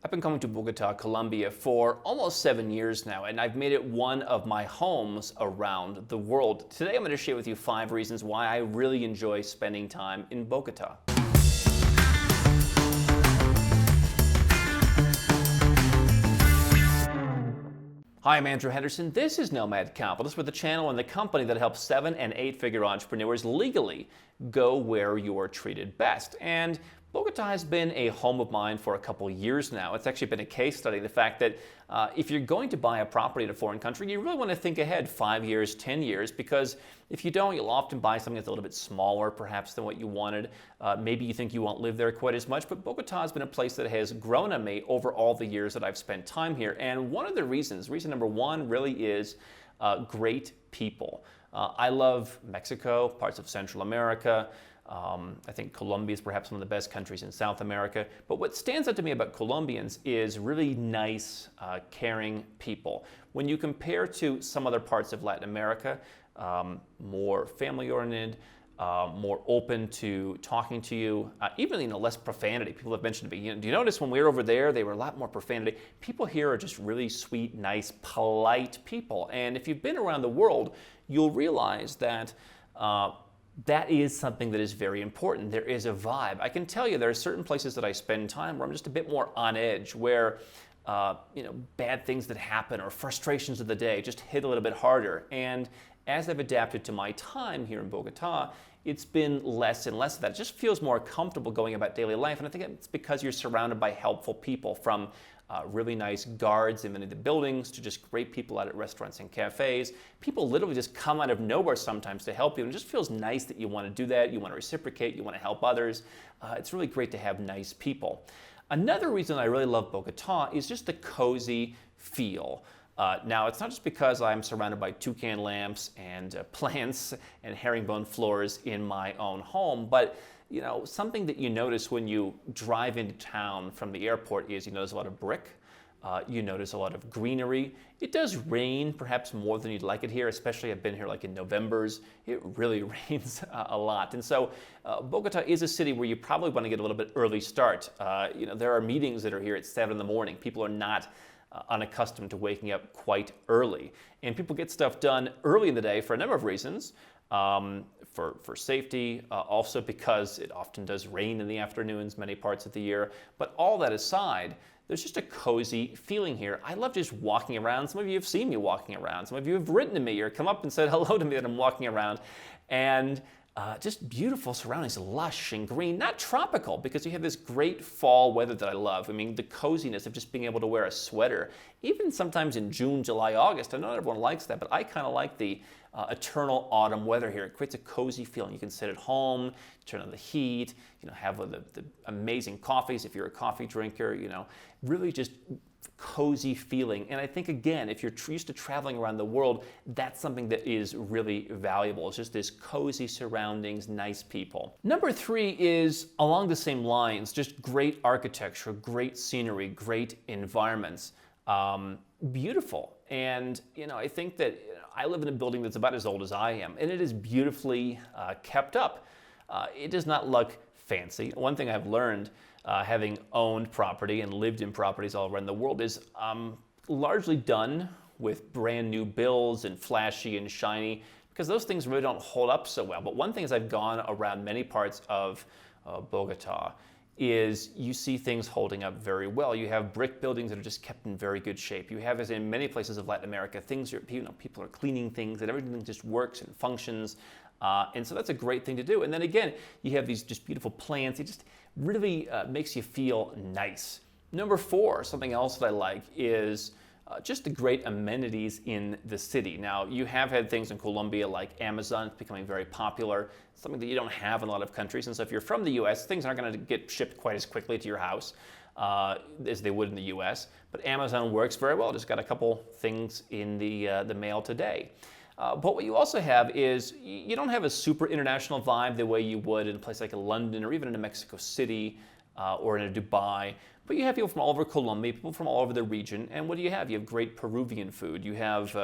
I've been coming to Bogota, Colombia for almost 7 years now, and I've made it one of my homes around the world. Today I'm going to share with you 5 reasons why I really enjoy spending time in Bogota. Hi, I'm Andrew Henderson. This is Nomad Capitalist, with a channel and the company that helps 7- and 8-figure entrepreneurs legally go where you're treated best. And Bogota has been a home of mine for a couple years now. It's actually been a case study, the fact that if you're going to buy a property in a foreign country, you really want to think ahead 5 years, 10 years, because if you don't, you'll often buy something that's a little bit smaller perhaps than what you wanted. Maybe you think you won't live there quite as much, but Bogota has been a place that has grown on me over all the years that I've spent time here. And one of the reasons, reason number one really is great people. I love Mexico, parts of Central America. I think Colombia is perhaps one of the best countries in South America. But what stands out to me about Colombians is really nice, caring people. When you compare to some other parts of Latin America, more family-oriented, more open to talking to you, even less profanity. People have mentioned to me, do you notice when we were over there, they were a lot more profanity? People here are just really sweet, nice, polite people. And if you've been around the world, you'll realize that that is something that is very important. There is a vibe. I can tell you there are certain places that I spend time where I'm just a bit more on edge, where bad things that happen or frustrations of the day just hit a little bit harder. And as I've adapted to my time here in Bogota, it's been less and less of that. It just feels more comfortable going about daily life. And I think it's because you're surrounded by helpful people, from really nice guards in many of the buildings to just great people out at restaurants and cafes. People literally just come out of nowhere sometimes to help you, and it just feels nice that you want to do that, you want to reciprocate, you want to help others. It's really great to have nice people. Another reason I really love Bogota is just the cozy feel. Now, it's not just because I'm surrounded by toucan lamps and plants and herringbone floors in my own home, but something that you notice when you drive into town from the airport is you notice a lot of brick. You notice a lot of greenery. It does rain, perhaps more than you'd like it here, especially I've been here like in Novembers. It really rains a lot. And so Bogota is a city where you probably want to get a little bit early start. There are meetings that are here at 7 in the morning. People are not unaccustomed to waking up quite early. And people get stuff done early in the day for a number of reasons. For safety, also because it often does rain in the afternoons many parts of the year. But all that aside, there's just a cozy feeling here. I love just walking around. Some of you have seen me walking around. Some of you have written to me or come up and said hello to me that I'm walking around. And just beautiful surroundings, lush and green, not tropical, because you have this great fall weather that I love. I mean, the coziness of just being able to wear a sweater, even sometimes in June, July, August. I know not everyone likes that, but I kind of like the eternal autumn weather here. It creates a cozy feeling. You can sit at home, turn on the heat, have the amazing coffees if you're a coffee drinker, really just cozy feeling. And I think, again, if you're used to traveling around the world, that's something that is really valuable. It's just this cozy surroundings, nice people. Number 3 is along the same lines, just great architecture, great scenery, great environments. Beautiful. And I think that I live in a building that's about as old as I am, and it is beautifully kept up. It does not look fancy. One thing I've learned, having owned property and lived in properties all around the world, is largely done with brand new builds and flashy and shiny, because those things really don't hold up so well. But one thing is, I've gone around many parts of Bogota, is you see things holding up very well. You have brick buildings that are just kept in very good shape. You have, as in many places of Latin America, things are, people are cleaning things, and everything just works and functions. And so that's a great thing to do. And then again, you have these just beautiful plants. It just really makes you feel nice. Number 4, something else that I like, is just the great amenities in the city. Now, you have had things in Colombia like Amazon becoming very popular, something that you don't have in a lot of countries. And so if you're from the US, things aren't going to get shipped quite as quickly to your house as they would in the US. But Amazon works very well. Just got a couple things in the mail today. But what you also have is, you don't have a super international vibe the way you would in a place like London or even in a Mexico City or in a Dubai. But you have people from all over Colombia, people from all over the region. And what do you have? You have great Peruvian food. You have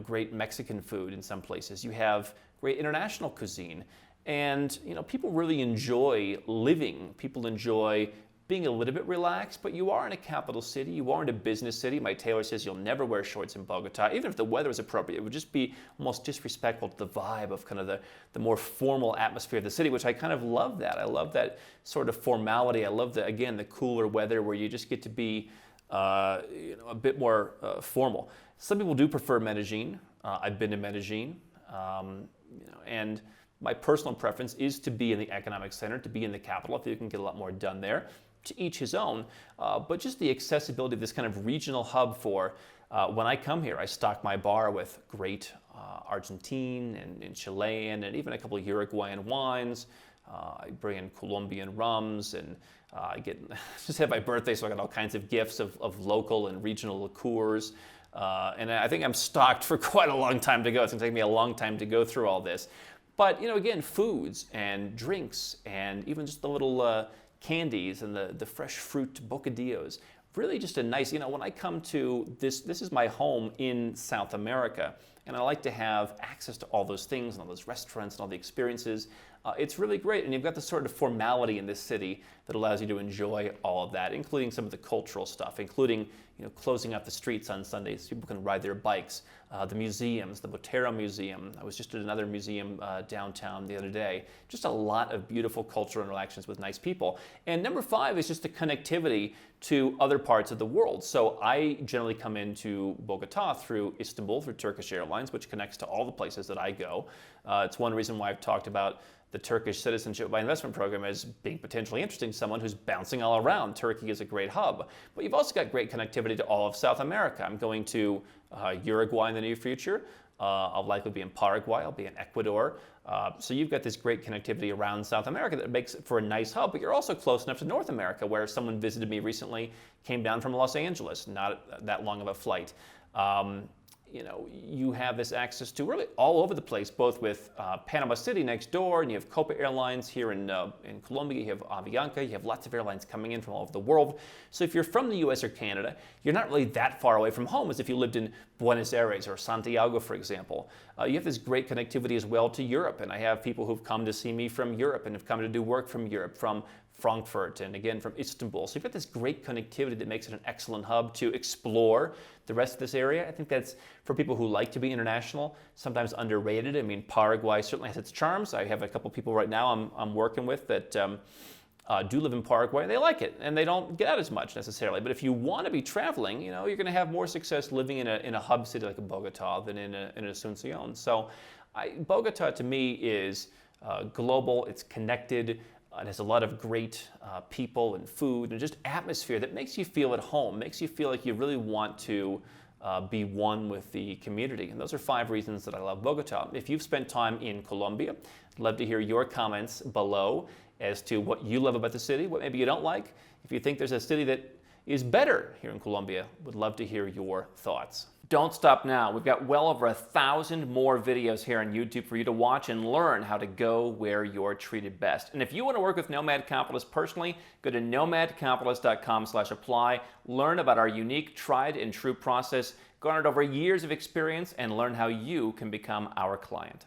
great Mexican food in some places. You have great international cuisine. And people really enjoy living. People enjoy being a little bit relaxed, but you are in a capital city, you are in a business city. My tailor says you'll never wear shorts in Bogota, even if the weather is appropriate. It would just be almost disrespectful to the vibe of kind of the more formal atmosphere of the city, which I kind of love that. I love that sort of formality. I love again, the cooler weather where you just get to be a bit more formal. Some people do prefer Medellin. I've been to Medellin, and my personal preference is to be in the economic center, to be in the capital. I think you can get a lot more done there. To each his own, but just the accessibility of this kind of regional hub for when I come here, I stock my bar with great Argentine and Chilean and even a couple of Uruguayan wines. I bring in Colombian rums, and I just had my birthday, so I got all kinds of gifts of local and regional liqueurs. And I think I'm stocked for quite a long time to go. It's going to take me a long time to go through all this. But, again, foods and drinks and even just the little candies and the fresh fruit bocadillos. Really just a nice, when I come to this is my home in South America, and I like to have access to all those things and all those restaurants and all the experiences. It's really great, and you've got this sort of formality in this city that allows you to enjoy all of that, including some of the cultural stuff, including closing up the streets on Sundays so people can ride their bikes, the museums, the Botero Museum. I was just at another museum downtown the other day. Just a lot of beautiful cultural interactions with nice people. And number 5 is just the connectivity to other parts of the world. So I generally come into Bogota through Istanbul, through Turkish Airlines, which connects to all the places that I go. It's one reason why I've talked about the Turkish Citizenship by Investment program as being potentially interesting to someone who's bouncing all around. Turkey is a great hub. But you've also got great connectivity to all of South America. I'm going to Uruguay in the near future. I'll likely be in Paraguay. I'll be in Ecuador. So you've got this great connectivity around South America that makes it for a nice hub. But you're also close enough to North America, where someone visited me recently, came down from Los Angeles, not that long of a flight. You have this access to really all over the place, both with Panama City next door, and you have Copa Airlines here in Colombia, you have Avianca, you have lots of airlines coming in from all over the world. So if you're from the US or Canada, you're not really that far away from home as if you lived in Buenos Aires or Santiago, for example. You have this great connectivity as well to Europe, and I have people who've come to see me from Europe and have come to do work from Europe, from Frankfurt, and again from Istanbul. So you've got this great connectivity that makes it an excellent hub to explore the rest of this area. I think that's, for people who like to be international, sometimes underrated. I mean, Paraguay certainly has its charms. I have a couple people right now I'm working with that do live in Paraguay, and they like it, and they don't get out as much necessarily. But if you want to be traveling, you're going to have more success living in a hub city like a Bogota than in Asunción. So Bogota to me is global, it's connected. It has a lot of great people and food and just atmosphere that makes you feel at home, makes you feel like you really want to be one with the community. And those are 5 reasons that I love Bogota. If you've spent time in Colombia, I'd love to hear your comments below as to what you love about the city, what maybe you don't like. If you think there's a city that is better here in Colombia, would love to hear your thoughts. Don't stop now. We've got well over 1,000 more videos here on YouTube for you to watch and learn how to go where you're treated best. And if you want to work with Nomad Capitalist personally, go to nomadcapitalist.com/apply, learn about our unique, tried and true process, garnered over years of experience, and learn how you can become our client.